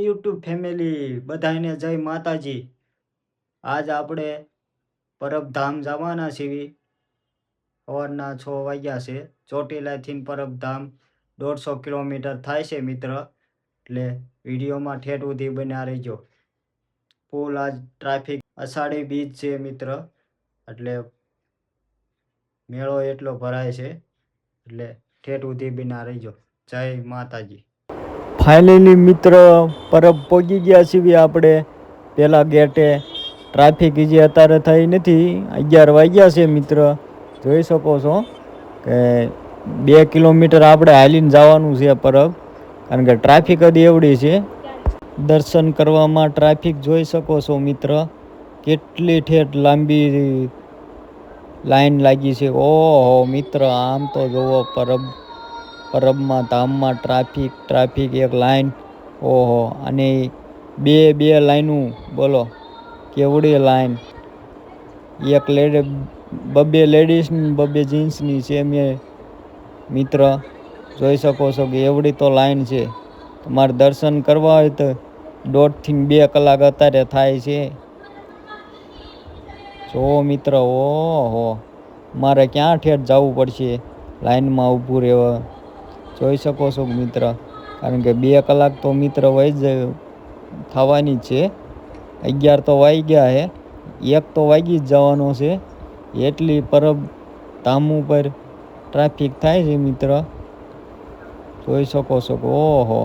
YouTube family બધાને જય માતાજી। આજ આપણે પરબધામ જવાના છીએ। સવારના 6 વાગ્યા છે। ચોટીલાથી પરબધામ 150 કિલોમીટર થાય છે મિત્ર। એટલે વિડીયોમાં ઠેઠ સુધી બન્યા રહેજો। ફૂલ આજ ટ્રાફિક, અષાઢી બીજ છે મિત્ર, એટલે મેળો એટલો ભરાય છે, એટલે ઠેઠ સુધી બન્યા રહેજો। જય માતાજી। ફાઇનલી મિત્ર પરબ પહોંચી ગયા છીએ આપણે પેલા ગેટે। ટ્રાફિક હજી અત્યારે થઈ નથી, 11 વાગ્યા છે મિત્ર। જોઈ શકો છો કે 2 કિલોમીટર આપણે હાલીને જવાનું છે પરબ, કારણ કે ટ્રાફિક જ એવડી છે। દર્શન કરવામાં ટ્રાફિક જોઈ શકો છો મિત્ર, કેટલી ઠેઠ લાંબી લાઈન લાગી છે। ઓહો મિત્ર, આમ તો જુઓ પરબમાં ધામમાં ટ્રાફિક એક લાઈન, ઓહો, અને બે લાઈનું, બોલો કેવડી લાઈન। એક બબે લેડીઝ બબે જીન્સની છે મિત્ર। જોઈ શકો છો કે એવડી તો લાઈન છે। તમારે દર્શન કરવા હોય તો 1.5 થી 2 કલાક અત્યારે થાય છે। જો મિત્ર, ઓહો, મારે ક્યાં ઠેઠ જવું પડશે લાઈનમાં ઊભું રહેવા। જોઈ શકો છો મિત્ર, કારણ કે 2 કલાક તો મિત્ર વહી જ થવાની જ છે। 11 તો વાગ્યા છે, 1 તો વાગી જ જવાનો છે। એટલી પરબ ધામ ઉપર ટ્રાફિક થાય છે મિત્ર। જોઈ શકો છો કે ઓહો,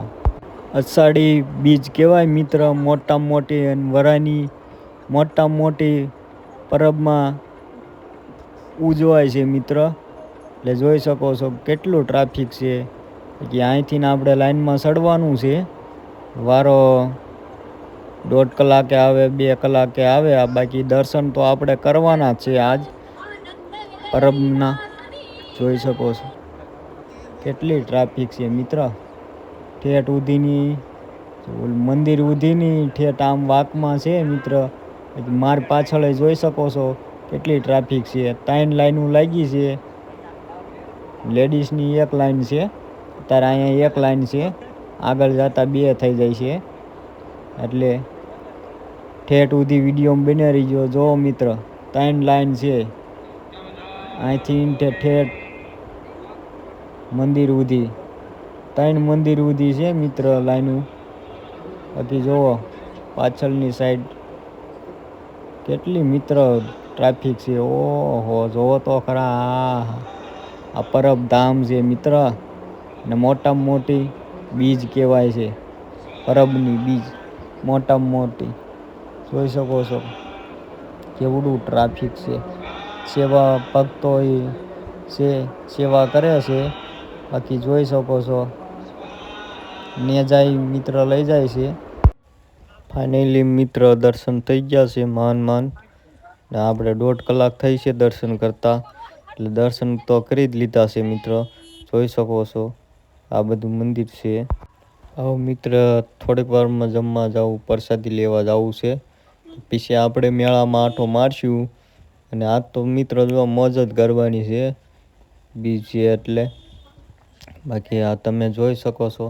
અષાઢી બીજ કહેવાય મિત્ર, મોટામાં મોટી અને વરાની મોટામાં મોટી પરબમાં ઉજવાય છે મિત્ર। એટલે જોઈ શકો છો કેટલું ટ્રાફિક છે, કે અહીંથી આપણે લાઈનમાં ચડવાનું છે। વારો 1.5 કલાકે આવે, 2 કલાકે આવે, બાકી દર્શન તો આપણે કરવાના જ છે આજ પરબના। જોઈ શકો છો કેટલી ટ્રાફિક છે મિત્ર, ઠેઠ સુધીની મંદિર સુધીની ઠેઠ આમ વાકમાં છે મિત્ર। મારી પાછળ જોઈ શકો છો કેટલી ટ્રાફિક છે। 3 લાઈનો લાગી છે, લેડીઝની 1 લાઈન છે, અત્યારે અહીંયા 1 લાઈન છે, આગળ જતા 2 થઈ જાય છે। એટલે ઠેઠ સુધી વિડીયોમાં બન્યા રહીજો। જો મિત્ર, 3 લાઈન છે, અહીંથી ઠેઠ મંદિર સુધી, 3 મંદિર સુધી છે મિત્ર લાઈનું। બાકી જુઓ પાછળની સાઈડ કેટલી મિત્ર ટ્રાફિક છે। ઓહો, જોવો તો ખરા, આ પરબધામ છે મિત્ર, ને મોટામાં મોટી બીજ કહેવાય છે, પરબની બીજ મોટામાં મોટી। જોઈ શકો છો કેવડું ટ્રાફિક છે। સેવા ભક્તો છે, સેવા કરે છે, બાકી જોઈ શકો છો ને જાય મિત્ર લઈ જાય છે। ફાઇનલી મિત્ર દર્શન થઈ ગયા છે માન ને આપણે 1.5 કલાક થઈ છે દર્શન કરતા, એટલે દર્શન તો કરી જ લીધા છે મિત્ર। જોઈ શકો છો આ બધું મંદિર છે। આવો મિત્ર, થોડીક વારમાં જમવા જવું, પ્રસાદી લેવા જવું છે, પછી આપણે મેળામાં આંટો મારશું। અને આજ તો મિત્ર જો મોજ જ કરવાની છે બીજ છે એટલે। બાકી આ તમે જોઈ શકો છો,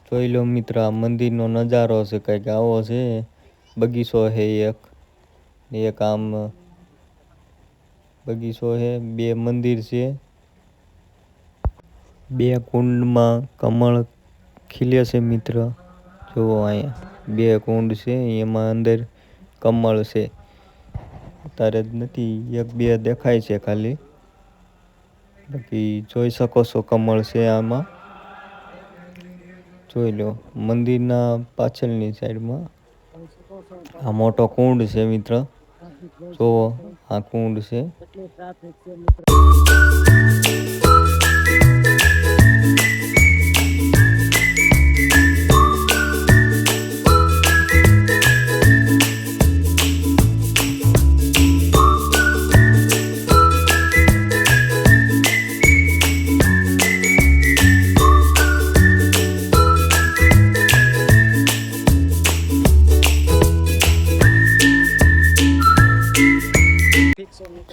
જોઈ લો મિત્ર, આ મંદિરનો નજારો છે કંઈક આવો છે। બગીચો છે એક આમ બગીચો છે, 2 મંદિર છે, 2 કુંડમાં કમળ ખીલે છે મિત્ર। જુઓ અહીંયા 2 કુંડ છે, એમાં અંદર કમળ છે, અત્યારે જ નથી, 1-2 દેખાય છે ખાલી, બાકી જોઈ શકો છો કમળ છે આમાં। જોઈ લો મંદિરના પાછળની સાઈડમાં આ મોટો કુંડ છે મિત્ર। જુઓ આ કુંડ છે।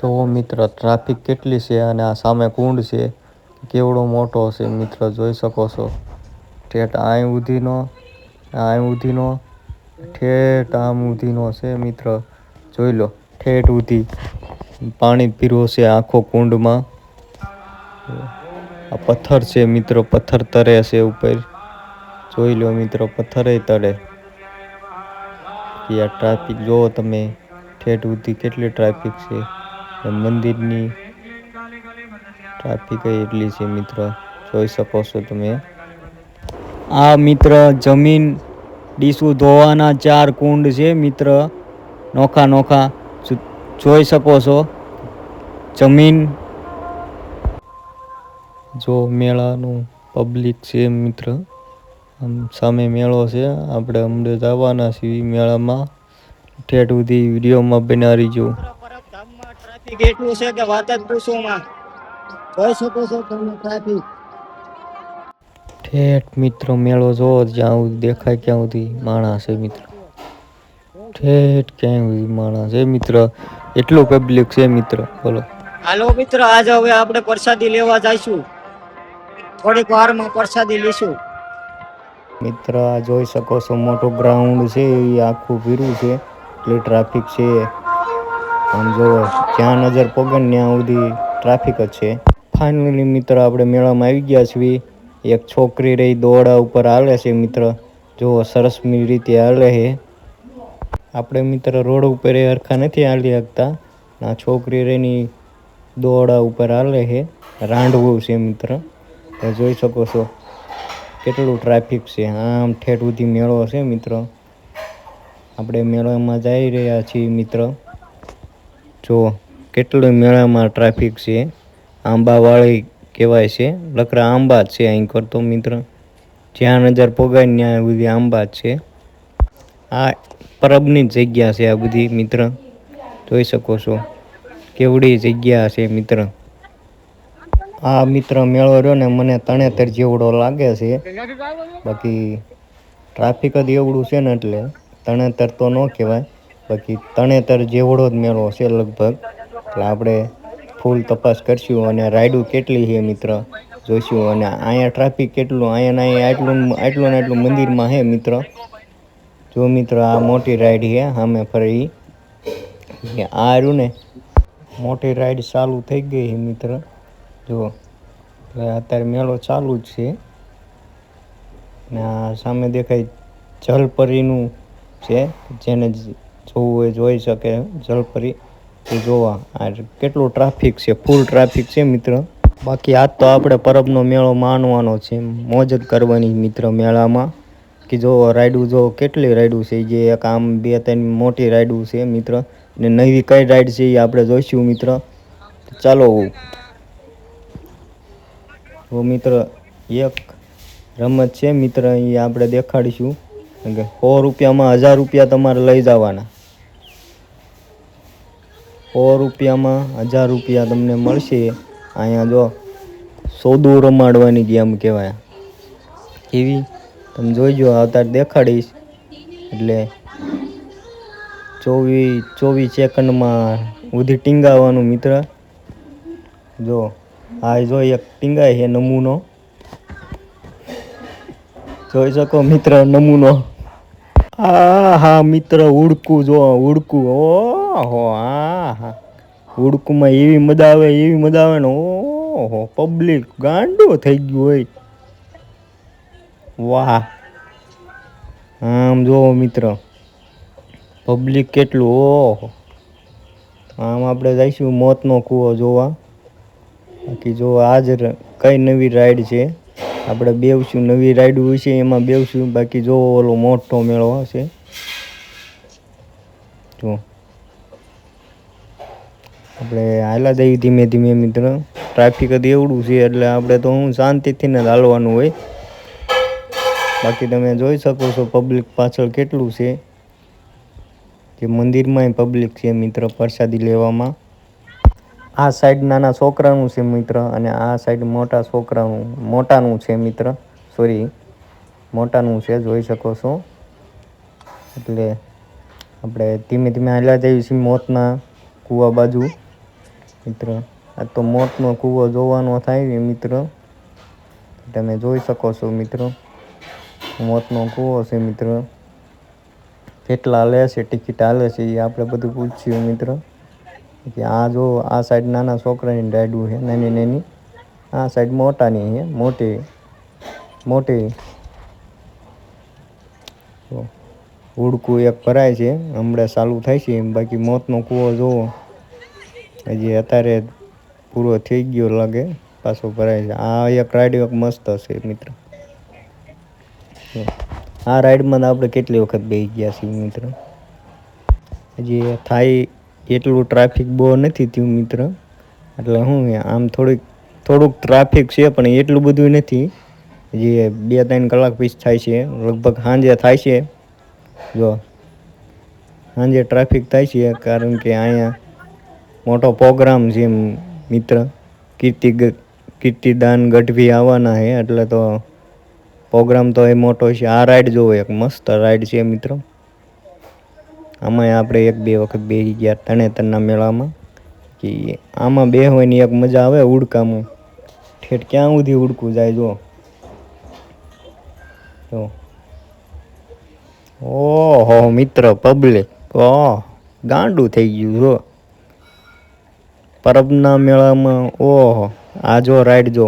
જુઓ મિત્ર ટ્રાફિક કેટલી છે, અને આ સામે કુંડ છે કેવડો મોટો છે મિત્ર। જોઈ શકો છો ઠેઠ અહીં સુધીનો આ ઉધીનો ઠેઠ આમ ઉધીનો છે મિત્ર, જોઈ લો ઠેઠ ઉધી પાણી પીરો છે આખો કુંડમાં. આ પથ્થર છે મિત્રો, પથ્થર તરે છે ઉપર, જોઈ લો મિત્રો પથ્થરે તળે. આ ટ્રાફિક જોવો તમે, ઠેઠ ઉધી કેટલી ટ્રાફિક છે. મંદિરની ટ્રાફિક એટલી છે મિત્ર, જોઈ શકો છો તમે. આ મિત્ર જમીન ડીશું ધોવાના 4 કુંડ છે મિત્ર, નોખા નોખા જોઈ શકો છો. જમીન જો મેળાનું પબ્લિક છે મિત્ર, આમ સામે મેળો છે, આપણે અમદાવાદ આવવાના છીએ મેળામાં. ઠેઠ સુધી વિડીયોમાં બનાવી જો. પરબધામમાં ટ્રાફિક એટલું છે કે વાત જ પૂછો માં. જોઈ શકો છો તમે ટ્રાફિક. ઠેઠ મિત્રો મેળો જોવો જ્યાં દેખાય ક્યાં સુધી માણસ છે મિત્ર, ઠેઠ ક્યાં સુધી માણસ છે મિત્ર, એટલું પબ્લિક છે મિત્ર. બોલો હાલો મિત્ર, આજે હવે આપણે પ્રસાદી લેવા જઈશું, થોડીક વારમાં પ્રસાદી લઈશું મિત્ર. આ જોઈ શકો છો મોટું ગ્રાઉન્ડ છે, એ આખું ભીરું છે એટલે ટ્રાફિક છે. આમ જો જ્યાં નજર પોગે ત્યાં સુધી ટ્રાફિક જ છે. ફાઇનલી મિત્ર આપણે મેળામાં આવી ગયા છીએ. એક છોકરી રહી દોડા ઉપર હાલે છે મિત્ર, જો સરસ રીતે હાલે છે. આપણે મિત્ર રોડ ઉપર હરખા નથી હાલી શકતા, આ છોકરી રહીની દોડા ઉપર હાલે છે, રાંડવું છે મિત્ર. જોઈ શકો છો કેટલું ટ્રાફિક છે. આમ ઠેઠ સુધી મેળો છે મિત્ર, આપણે મેળામાં જઈ રહ્યા છીએ મિત્ર. જો કેટલું મેળામાં ટ્રાફિક છે. આંબાવાળી કહેવાય છે, લકડા આંબા જ છે અહીં કરતો મિત્ર, જ્યાં નજર પોગાય ત્યાં બધી આંબા જ છે. આ પરબની જ જગ્યા છે આ બધી મિત્ર, જોઈ શકો છો કેવડી જગ્યા છે મિત્ર. આ મિત્ર મેળો રહ્યો ને મને તણેતર જેવડો લાગે છે, બાકી ટ્રાફિક જ એવડું છે ને એટલે તણેતર તો ન કહેવાય, બાકી તણેતર જેવડો જ મેળો છે લગભગ. એટલે આપણે ફૂલ તપાસ કરશું અને રાઈડું કેટલી છે મિત્ર જોઈશું, અને અહીંયા ટ્રાફિક કેટલું, અહીંયા આટલું ને આટલું મંદિરમાં છે મિત્ર. જો મિત્ર આ મોટી રાઈડ છે સામે ફરી, આ રહ્યું ને મોટી રાઈડ ચાલુ થઈ ગઈ છે મિત્ર. જો અત્યારે મેળો ચાલુ જ છે ને આ સામે દેખાય જલપરીનું છે, જેને જોવું હોય જોઈ શકે જલપરી. તો જોવા આ કેટલું ટ્રાફિક છે, ફૂલ ટ્રાફિક છે મિત્ર. બાકી આજ તો આપણે પરબનો મેળો માણવાનો છે, મોજ જ કરવાની મિત્ર મેળામાં. કે જો રાઈડું જો કેટલી રાઈડું છે, જે એક આમ 2-3 મોટી રાઈડું છે મિત્ર, ને નવી કઈ રાઈડ છે એ આપણે જોઈશું મિત્ર. ચાલો મિત્ર એક રમત છે મિત્ર, એ આપણે દેખાડીશું કે 100 રૂપિયામાં 1000 રૂપિયા તમારે લઈ જવાના. 100 રૂપિયામાં 1000 રૂપિયા તમને મળશે. અહીંયા જો સોદું રમાડવાની ગેમ કહેવાય એવી, તમે જોઈજો અત્યારે દેખાડીશ. એટલે 24 સેકન્ડમાં ઉધી ટીંગાવાનું મિત્ર. જો આ જો એક ટીંગાય છે નમૂનો, જોઈ શકો મિત્ર નમૂનો. હા મિત્ર ઉડકું જો ઉડકું, ઓહો હા ઉડકુમાં એવી મજા આવે ને, ઓહો પબ્લિક ગાંડો થઈ ગયું હોય. વાહ આમ જોવો મિત્ર પબ્લિક કેટલું, ઓહો. આમ આપણે જઈશું મોતનો કૂવો જોવા. બાકી જો આજ કઈ નવી રાઈડ છે, આપણે બેવશું, નવી રાઈડ હોય છે એમાં બેવશું. બાકી જો ઓલો મોટો મેળો હશે જો આપણે હાલા જઈએ ધીમે ધીમે મિત્ર. ટ્રાફિક જ એવડું છે એટલે આપણે તો હું શાંતિથી ને જ હાલવાનું હોય. બાકી તમે જોઈ શકો છો પબ્લિક પાછળ કેટલું છે, કે મંદિરમાં પબ્લિક છે મિત્ર પ્રસાદી લેવામાં. આ સાઈડ નાના છોકરાનું છે મિત્ર, અને આ સાઈડ મોટાનું છે મિત્ર, સોરી મોટાનું છે, જોઈ શકો છો. એટલે આપણે ધીમે ધીમે હાલ્યા જઈએ છીએ મોતના કૂવા બાજુ મિત્ર. આ તો મોતનો કૂવો જોવાનો થાય ને મિત્ર, તમે જોઈ શકો છો મિત્રો. મોતનો કૂવો છે મિત્ર. કેટલા લે છે ટિકિટ હાલે છે એ આપણે બધું પૂછ્યું મિત્ર. કે આ જો આ સાઈડ નાના છોકરાની રાઈડું છે નાની નાની. આ સાઈડ મોટાની છે મોટી મોટી. હુડકું એક ભરાય છે હમણાં ચાલુ થાય છે બાકી મોતનો કૂવો જોવો. હજી અત્યારે પૂરો થઈ ગયો લાગે પાછો ભરાય છે. આ એક રાઈડ એક મસ્ત હશે મિત્ર. આ રાઈડમાં આપણે કેટલી વખત બેસી ગયા છીએ મિત્ર. હજી થાય એટલું ટ્રાફિક બહુ નથી થયું મિત્ર. એટલે હું આમ થોડુંક ટ્રાફિક છે પણ એટલું બધું નથી. જે 2-3 કલાક પીસ થાય છે લગભગ સાંજે થાય છે. જો સાંજે ટ્રાફિક થાય છે કારણ કે અહીંયા મોટો પ્રોગ્રામ છે મિત્ર. કીર્તિદાન ગઢવી આવવાના છે એટલે તો પ્રોગ્રામ તો એ મોટો છે. આ રાઈડ જોવો એક મસ્ત રાઈડ છે મિત્રો. આમાં આપણે 1-2 વખત બેસી ગયા તરણેતરના મેળામાં. કે આમાં બેસવાની એક મજા આવે ઉડકામાં. ઠેઠ ક્યાં સુધી ઉડકું જાય જો. ઓહો મિત્ર પબ્લિક ગાંડું થઈ ગયું જો. પરબના મેળામાં ઓહો આ જો રાઈડ જો.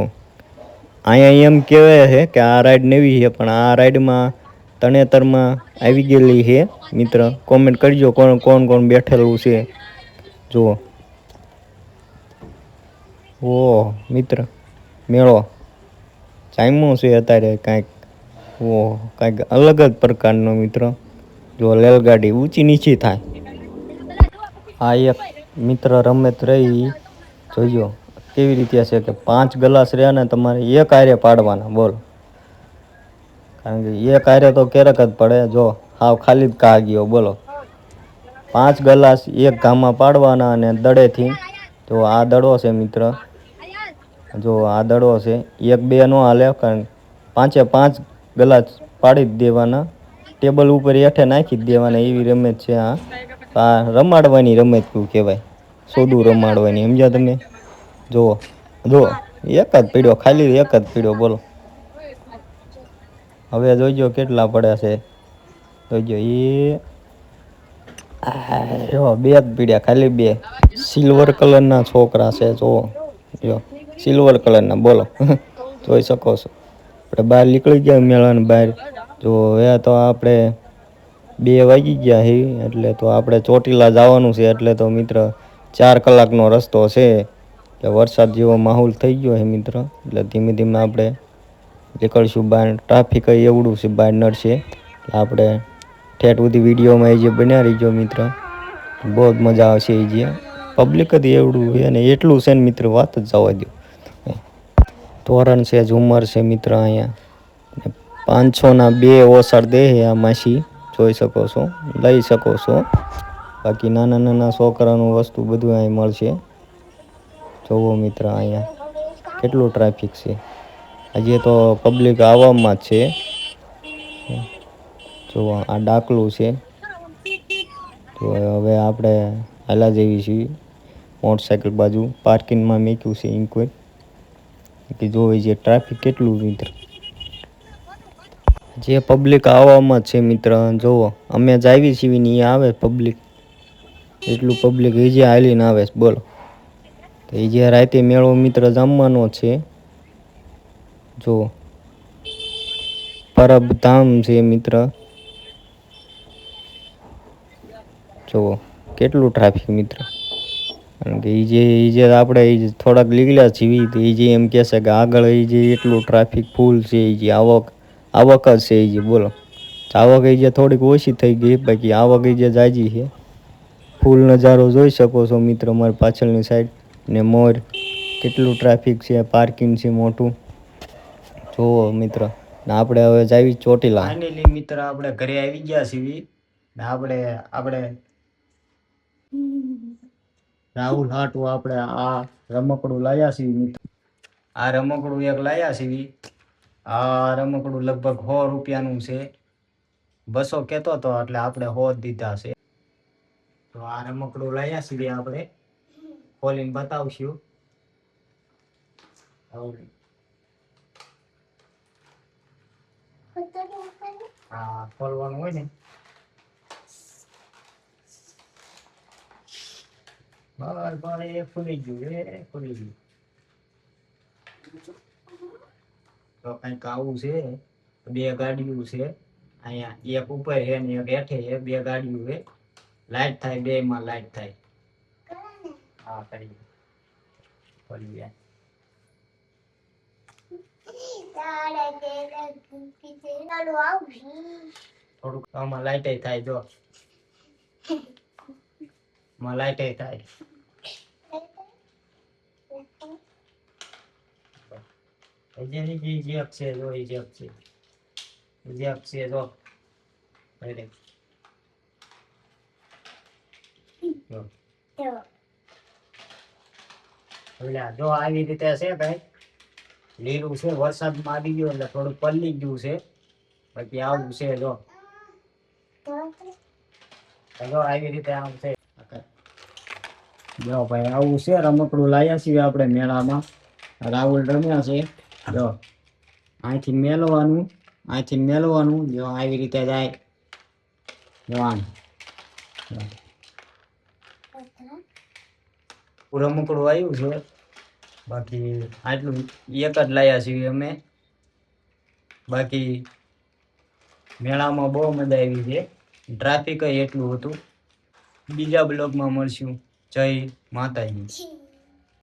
અહીંયા એમ કહેવાય છે કે આ રાઈડ નવી છે પણ આ રાઈડમાં તરણેતરમાં આવી ગયેલી છે મિત્ર. કોમેન્ટ કરજો કોણ બેઠેલું છે જુઓ. ઓહ મિત્ર મેળો જામ્યો છે અત્યારે કાંઈક. કાંઈક અલગ જ પ્રકારનો મિત્ર. જો રેલગાડી ઊંચી નીચી થાય. આ એક મિત્ર રમત રહી જોઈજો કેવી રીતે છે કે 5 ગ્લાસ રહ્યા ને તમારે એક હારે પાડવાના બોલ. કારણ કે એક હારે તો ક્યારેક જ પડે જો હાવ ખાલી જ ઘા ગયો બોલો. 5 ગ્લાસ એક ઘામાં પાડવાના અને દડેથી જો આ દડો છે મિત્ર. જો આ દડો છે 1-2 નો હાલે કારણ 5 ગ્લાસ પાડી જ દેવાના. ટેબલ ઉપર હેઠે નાખી જ દેવાના એવી રમત છે આ રમાડવાની રમત કહેવાય. સોદું રમાડવાની સમજ્યા તમે. જો એક જ પીડ્યો ખાલી એક જ પીડ્યો બોલો. હવે જોઈજો કેટલા પડ્યા છે જોઈજો. એ 2 જ પીડ્યા ખાલી 2. સિલ્વર કલરના છોકરા છે જો સિલ્વર કલરના બોલો. જોઈ શકો છો. આપણે બહાર નીકળી ગયા મેળાની બહાર. જો હવે તો આપણે 2 વાગી ગયા છે એટલે તો આપણે ચોટીલા જવાનું છે એટલે તો મિત્ર 4 કલાકનો રસ્તો છે. કે વરસાદ જેવો માહોલ થઈ ગયો છે મિત્ર એટલે ધીમે ધીમે આપણે નીકળશું બહાર. ટ્રાફિક એવડું છે બહાર નડશે આપણે ઠેઠ સુધી વિડીયોમાં જે બન્યા રહીજો મિત્ર. બહુ જ મજા આવશે એ જે પબ્લિક જ એવડું છે ને એટલું છે ને મિત્ર વાત જ જવા દો. તોરણ છે ઝુમર છે મિત્ર અહીંયા 500ના 2 ઓસડ દે આ માસી. જોઈ શકો છો લઈ શકો છો. બાકી નાના નાના છોકરાનું વસ્તુ બધું અહીં મળશે. જોવો મિત્ર અહીંયા કેટલું ટ્રાફિક છે. હજી તો પબ્લિક આવવામાં જ છે. જો આ ડાકલું છે. તો હવે આપણે હાલા જેવી છીએ મોટરસાઇકલ બાજુ પાર્કિંગમાં મૂક્યું છે ઇન્કવેટ કે જોવે છે ટ્રાફિક કેટલું મિત્ર. જે પબ્લિક આવવામાં જ છે મિત્ર. જોવો અમે જ આવી છીએ ને એ આવે પબ્લિક. એટલું પબ્લિક એ જે હાલીને આવે છે બોલો. તો એ જે રાતે મેળો મિત્ર જમવાનો છે. જો પરબધામ છે મિત્ર. જુઓ કેટલું ટ્રાફિક મિત્ર. કારણ કે જે આપણે થોડાક લીગડા જીવી તો એ જે એમ કહેશે કે આગળ એ જે એટલું ટ્રાફિક ફૂલ છે એ જે આવક જ છે એ જે બોલો. આવક એ જે થોડીક ઓછી થઈ ગઈ બાકી આવક એ જે જાજી છે. ફૂલ નજારો જોઈ શકો છો મિત્ર મારી પાછળની સાઈડ ને મોર કેટલું ટ્રાફિક છે પાર્કિંગ છે મોટું. જોવો મિત્ર આપણે હવે જાવી ચોટીલા. ફાઇનલી મિત્ર આપણે ઘરે આવી ગયા છીએ ને આપણે રાહુલ હાટું આપણે આ રમકડું લાયા છીએ મિત્ર. આ રમકડું એક લાયા છીએ. આ રમકડું લગભગ 100 રૂપિયાનું છે. 200 કહેતો હતો એટલે આપણે 100 દીધા છે. તો આ રમકડું લાયા છીએ આપણે ખોલીને બતાવશું. આ ખોલવાનું હોય ને બરાબર એ ખુલી ગયું ખુલી ગયું તો કંઈક આવું છે બે ગાડીઓ છે અહીંયા એક ઉપર છે ને એક હેઠે છે બે ગાડીઓ છે લાઈટ થાય બે માં લાઈટ થાય હા કરી ખોલી જાય થોડુંક આમાં લાઈટ થાય જો માં લાઈટ થાય જેની જે છે જો એ જે છે જો અરે જો આવી રીતે છે ભાઈ લીલું છે વરસાદમાં આવી ગયો એટલે થોડું પલળી ગયું છે બાકી આવું છે જો આવી રીતે આમ છે જો ભાઈ આવું છે રમકડું લાયા છીએ આપણે મેળામાં રાહુલ રમ્યા છે જો અહીંથી મેલવાનું જો આવી રીતે જાય જવાનું રમકડું આવ્યું છે બાકી આટલું એક જ લાયા છીએ અમે બાકી મેળામાં બહુ મજા આવી છે ટ્રાફિક એટલું હતું બીજા બ્લોગમાં મળશું જય માતાજી